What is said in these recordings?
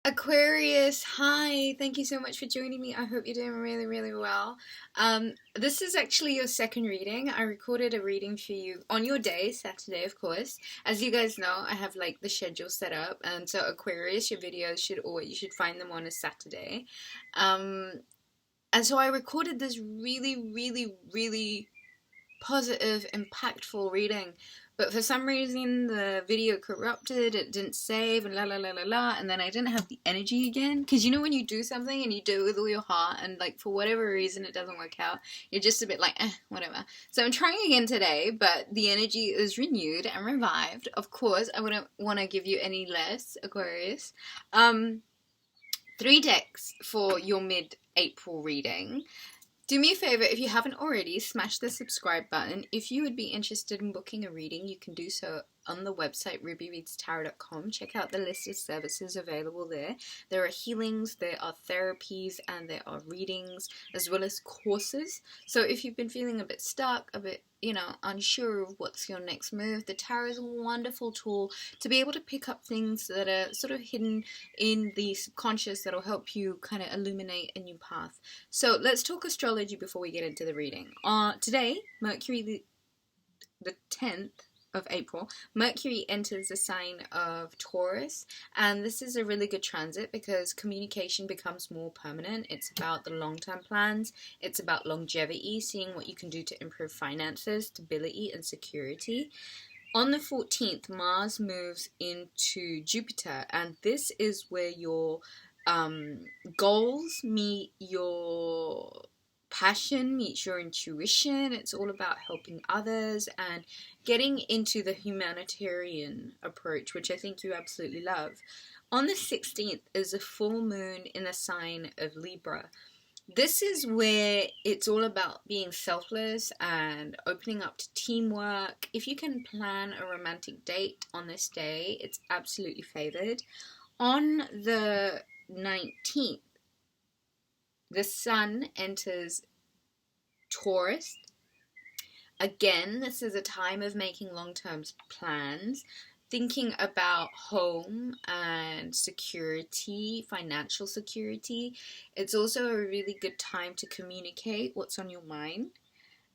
Aquarius, hi, thank you so much for joining me. I hope you're doing really, really well. This is actually your second reading. I recorded a reading for you on your day, Saturday, of course. As you guys know, I have like the schedule set up, and so Aquarius, your videos you should find them on a Saturday. And so I recorded this really, really, really positive, impactful reading. But for some reason, the video corrupted, it didn't save, and la la la la la, and then I didn't have the energy again. Because you know when you do something and you do it with all your heart, and like for whatever reason it doesn't work out, you're just a bit like, whatever. So I'm trying again today, but the energy is renewed and revived. Of course, I wouldn't want to give you any less, Aquarius. 3 decks for your mid-April reading. Do me a favor, if you haven't already, smash the subscribe button. If you would be interested in booking a reading, you can do so on the website rubyreadstarot.com. Check out the list of services available there. There are healings, there are therapies, and there are readings, as well as courses. So if you've been feeling a bit stuck, a bit, unsure of what's your next move, the tarot is a wonderful tool to be able to pick up things that are sort of hidden in the subconscious that'll help you kind of illuminate a new path. So let's talk astrology before we get into the reading. Today, Mercury, the 10th of April, Mercury enters the sign of Taurus, and this is a really good transit because communication becomes more permanent. It's about the long-term plans, it's about longevity, seeing what you can do to improve finances, stability, and security. On the 14th, Mars moves into Jupiter, and this is where your goals meet your passion, meets your intuition. It's all about helping others and getting into the humanitarian approach, which I think you absolutely love. On the 16th is a full moon in the sign of Libra. This is where it's all about being selfless and opening up to teamwork. If you can plan a romantic date on this day, it's absolutely favored. On the 19th, the Sun enters Taurus. Again, this is a time of making long-term plans, thinking about home and security, financial security. It's also a really good time to communicate what's on your mind.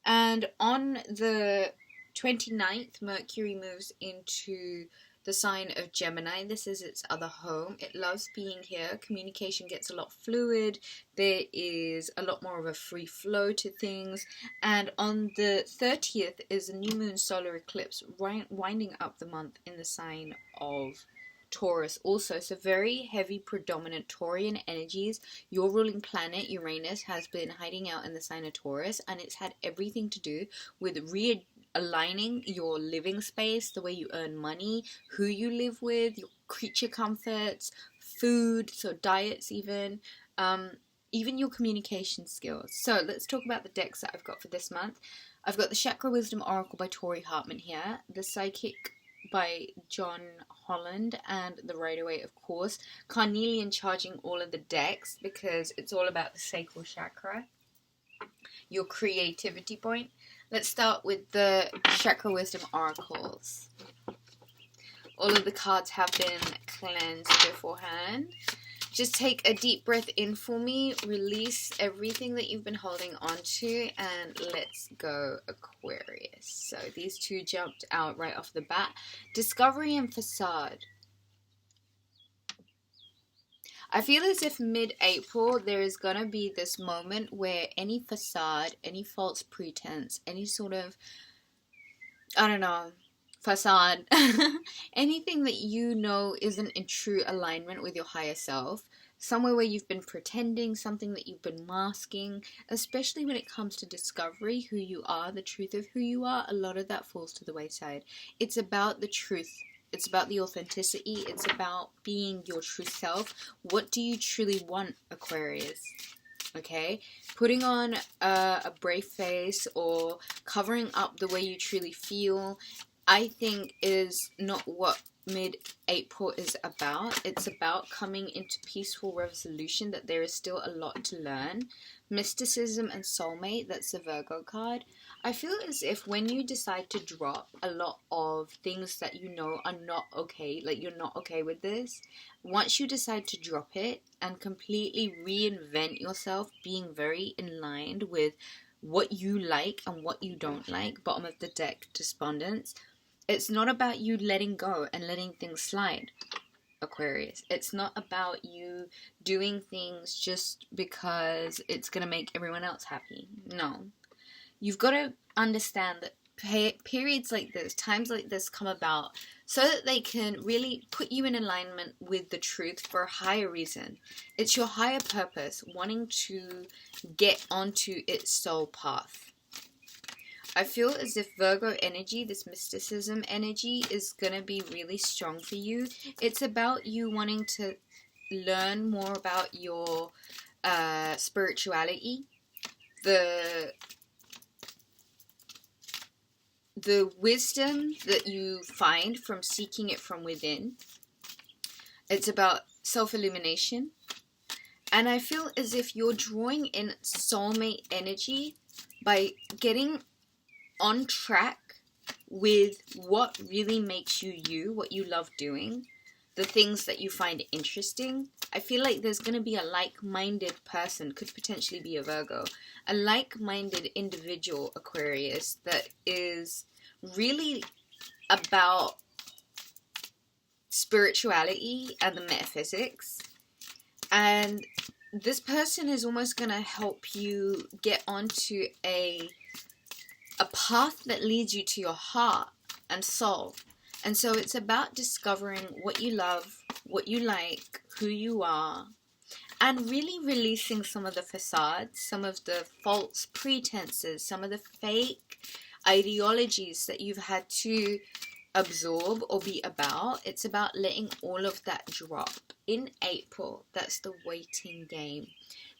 And on the 29th, Mercury moves into the sign of Gemini. This is its other home. It loves being here. Communication gets a lot fluid. There is a lot more of a free flow to things. And on the 30th is a new moon solar eclipse winding up the month in the sign of Taurus also. So very heavy predominant Taurian energies. Your ruling planet Uranus has been hiding out in the sign of Taurus, and it's had everything to do with aligning your living space, the way you earn money, who you live with, your creature comforts, food, so diets even your communication skills. So let's talk about the decks that I've got for this month. I've got the Chakra Wisdom Oracle by Tori Hartman here, the Psychic by John Holland, and the Rider-Waite, of course. Carnelian charging all of the decks because it's all about the sacral chakra, your creativity point. Let's start with the Chakra Wisdom Oracles. All of the cards have been cleansed beforehand. Just take a deep breath in for me, release everything that you've been holding on to, and let's go, Aquarius. So these two jumped out right off the bat. Discovery and facade. I feel as if mid-April there is going to be this moment where any facade, any false pretense, any sort of, facade, anything that you know isn't in true alignment with your higher self, somewhere where you've been pretending, something that you've been masking, especially when it comes to discovery, who you are, the truth of who you are, a lot of that falls to the wayside. It's about the truth. It's about the authenticity. It's about being your true self. What do you truly want, Aquarius? Okay? Putting on a brave face or covering up the way you truly feel, I think, is not what mid-April is about. It's about coming into peaceful resolution, that there is still a lot to learn. Mysticism and soulmate, that's the Virgo card. I feel as if when you decide to drop a lot of things that you know are not okay, like you're not okay with this, once you decide to drop it and completely reinvent yourself, being very in line with what you like and what you don't like, bottom of the deck despondence, it's not about you letting go and letting things slide, Aquarius. It's not about you doing things just because it's going to make everyone else happy. No. You've got to understand that periods like this, times like this come about so that they can really put you in alignment with the truth for a higher reason. It's your higher purpose wanting to get onto its soul path. I feel as if Virgo energy, this mysticism energy, is going to be really strong for you. It's about you wanting to learn more about your spirituality, the wisdom that you find from seeking it from within. It's about self-illumination. And I feel as if you're drawing in soulmate energy by getting on track with what really makes you you, what you love doing, the things that you find interesting. I feel like there's going to be a like-minded person, could potentially be a Virgo, a like-minded individual, Aquarius, that is really about spirituality and the metaphysics. And this person is almost going to help you get onto a path that leads you to your heart and soul. And so it's about discovering what you love, what you like, who you are, and really releasing some of the facades, some of the false pretenses, some of the fake ideologies that you've had to absorb or be about. It's about letting all of that drop. In April, that's the waiting game.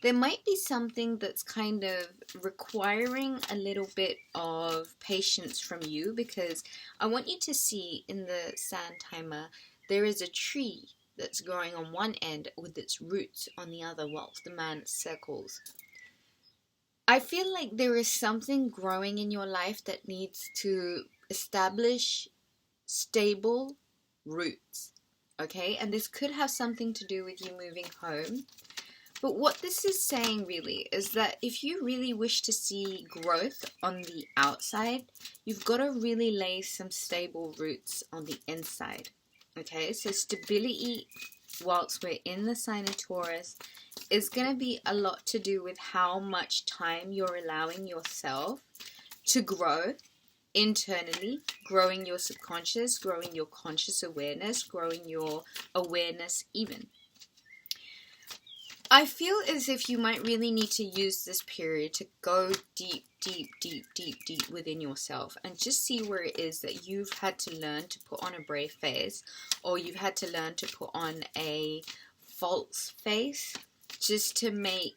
There might be something that's kind of requiring a little bit of patience from you, because I want you to see in the sand timer, there is a tree that's growing on one end with its roots on the other whilst the man circles. I feel like there is something growing in your life that needs to establish stable roots, okay? And this could have something to do with you moving home. But what this is saying really is that if you really wish to see growth on the outside, you've got to really lay some stable roots on the inside. Okay, so stability whilst we're in the sign of Taurus is going to be a lot to do with how much time you're allowing yourself to grow internally, growing your subconscious, growing your conscious awareness, growing your awareness even. I feel as if you might really need to use this period to go deep within yourself and just see where it is that you've had to learn to put on a brave face, or you've had to learn to put on a false face just to make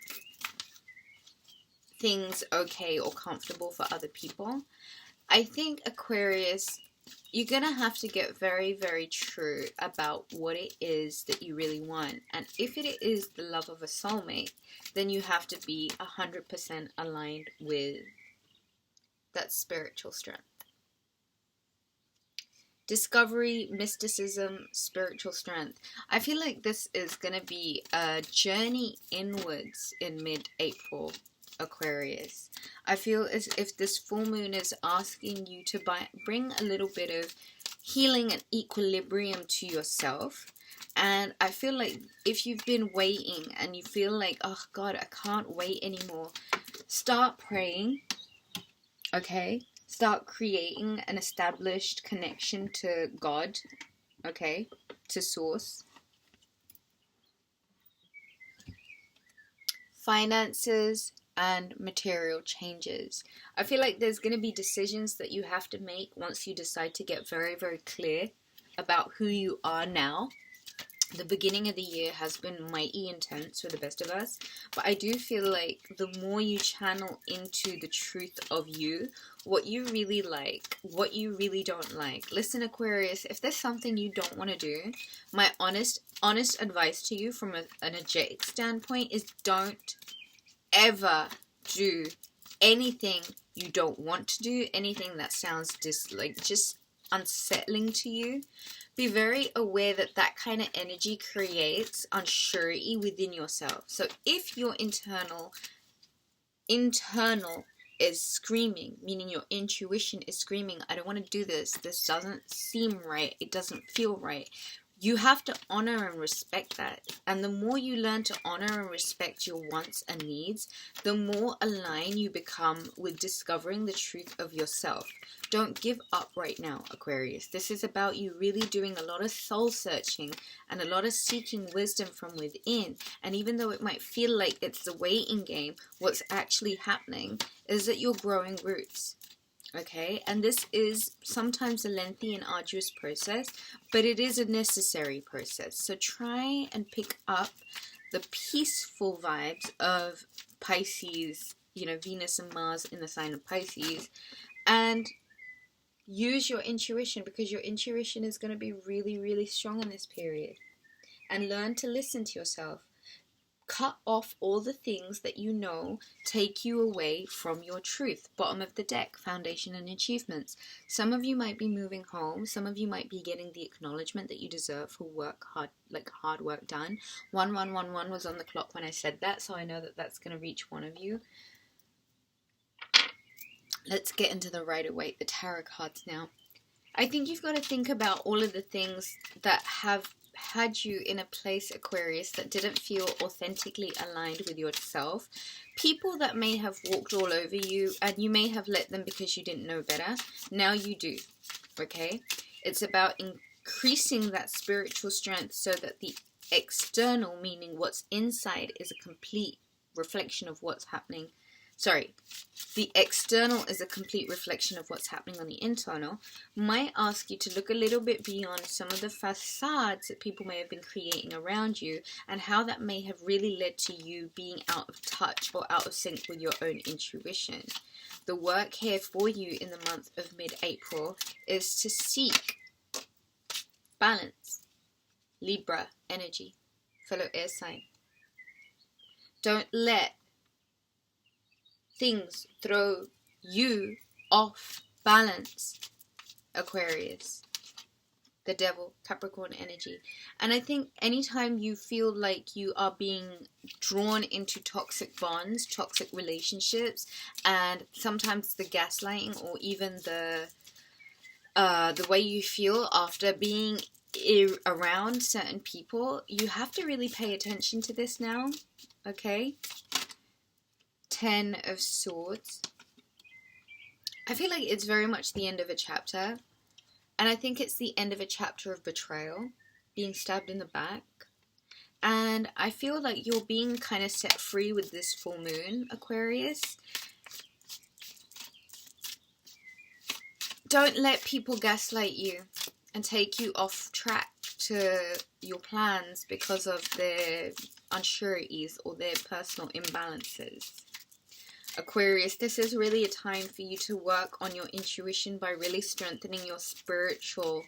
things okay or comfortable for other people. I think, Aquarius, you're going to have to get very, very true about what it is that you really want. And if it is the love of a soulmate, then you have to be 100% aligned with that spiritual strength. Discovery, mysticism, spiritual strength. I feel like this is going to be a journey inwards in mid-April, Aquarius. I feel as if this full moon is asking you to bring a little bit of healing and equilibrium to yourself. And I feel like if you've been waiting and you feel like, oh God, I can't wait anymore, start praying, okay? Start creating an established connection to God, okay? To Source. Finances and material changes. I feel like there's going to be decisions that you have to make once you decide to get very, very clear about who you are now. The beginning of the year has been mighty intense for the best of us, but I do feel like the more you channel into the truth of you, what you really like, what you really don't like. Listen, Aquarius, if there's something you don't want to do, my honest advice to you from an energetic standpoint is don't ever do anything you don't want to do, anything that sounds just unsettling to you. Be very aware that that kind of energy creates unsurety within yourself. So if your internal is screaming, meaning your intuition is screaming, I don't want to do this, this doesn't seem right, it doesn't feel right, you have to honor and respect that. And the more you learn to honor and respect your wants and needs, the more aligned you become with discovering the truth of yourself. Don't give up right now, Aquarius. This is about you really doing a lot of soul searching and a lot of seeking wisdom from within. And even though it might feel like it's the waiting game, what's actually happening is that you're growing roots. Okay, and this is sometimes a lengthy and arduous process, but it is a necessary process. So try and pick up the peaceful vibes of Pisces, you know, Venus and Mars in the sign of Pisces, and use your intuition, because your intuition is going to be really, really strong in this period. And learn to listen to yourself. Cut off all the things that you know take you away from your truth. Bottom of the deck, foundation and achievements. Some of you might be moving home. Some of you might be getting the acknowledgement that you deserve for hard work done. 1111 was on the clock when I said that, so I know that that's going to reach one of you. Let's get into the Rider-Waite, the tarot cards now. I think you've got to think about all of the things that have had you in a place, Aquarius, that didn't feel authentically aligned with yourself. People that may have walked all over you, and you may have let them because you didn't know better. Now you do, okay? It's about increasing that spiritual strength so that the external, meaning what's inside, is a complete reflection of what's happening. The external is a complete reflection of what's happening on the internal. Might ask you to look a little bit beyond some of the facades that people may have been creating around you, and how that may have really led to you being out of touch or out of sync with your own intuition. The work here for you in the month of mid-April is to seek balance. Libra energy, fellow air sign. Don't let things throw you off balance, Aquarius. The devil, Capricorn energy. And I think anytime you feel like you are being drawn into toxic bonds, toxic relationships, and sometimes the gaslighting, or even the way you feel after being around certain people, you have to really pay attention to this now, okay? 10 of Swords. I feel like it's very much the end of a chapter, and I think it's the end of a chapter of betrayal, being stabbed in the back, and I feel like you're being kind of set free with this full moon, Aquarius. Don't let people gaslight you and take you off track to your plans because of their unsureties or their personal imbalances. Aquarius, this is really a time for you to work on your intuition by really strengthening your spiritual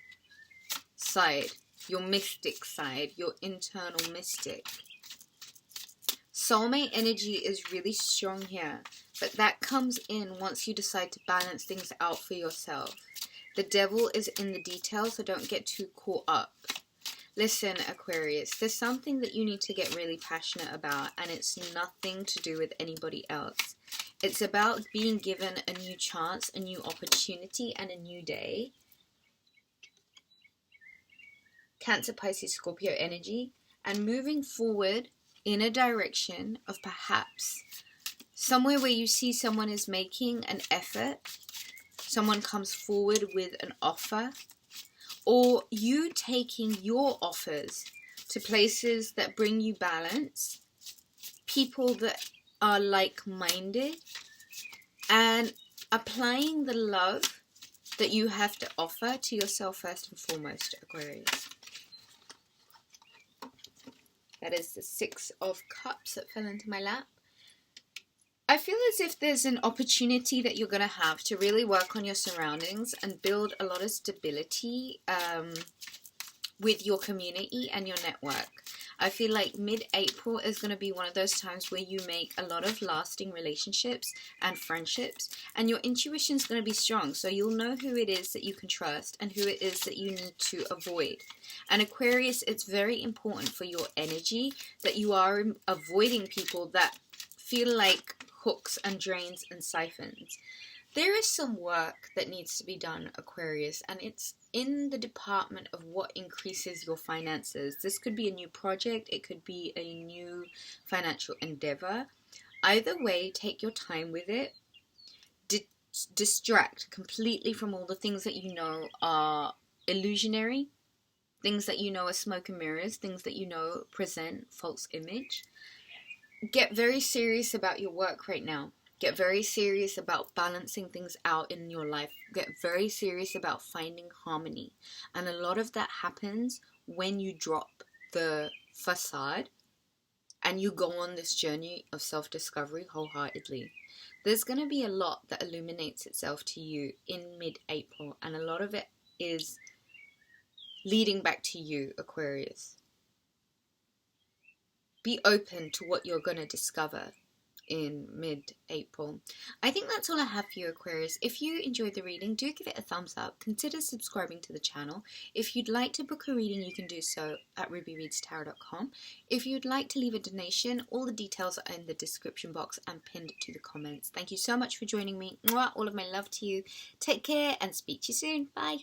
side, your mystic side, your internal mystic. Soulmate energy is really strong here, but that comes in once you decide to balance things out for yourself. The devil is in the details, so don't get too caught up. Listen, Aquarius, there's something that you need to get really passionate about, and it's nothing to do with anybody else. It's about being given a new chance, a new opportunity, and a new day. Cancer, Pisces, Scorpio energy, and moving forward in a direction of perhaps somewhere where you see someone is making an effort, someone comes forward with an offer, or you taking your offers to places that bring you balance, people that are like-minded, and applying the love that you have to offer to yourself first and foremost, Aquarius. That is the Six of Cups that fell into my lap. I feel as if there's an opportunity that you're going to have to really work on your surroundings and build a lot of stability with your community and your network. I feel like mid-April is going to be one of those times where you make a lot of lasting relationships and friendships, and your intuition is going to be strong, so you'll know who it is that you can trust and who it is that you need to avoid. And Aquarius, it's very important for your energy that you are avoiding people that feel like hooks and drains and siphons. There is some work that needs to be done, Aquarius, and it's in the department of what increases your finances. This could be a new project, it could be a new financial endeavor. Either way, take your time with it. Distract completely from all the things that you know are illusionary, things that you know are smoke and mirrors, things that you know present false image. Get very serious about your work right now. Get very serious about balancing things out in your life. Get very serious about finding harmony. And a lot of that happens when you drop the facade and you go on this journey of self-discovery wholeheartedly. There's going to be a lot that illuminates itself to you in mid-April, and a lot of it is leading back to you, Aquarius. Be open to what you're going to discover in mid-April. I think that's all I have for you, Aquarius. If you enjoyed the reading, do give it a thumbs up. Consider subscribing to the channel. If you'd like to book a reading, you can do so at rubyreadstarot.com. If you'd like to leave a donation, all the details are in the description box and pinned to the comments. Thank you so much for joining me. Mwah, all of my love to you. Take care and speak to you soon. Bye.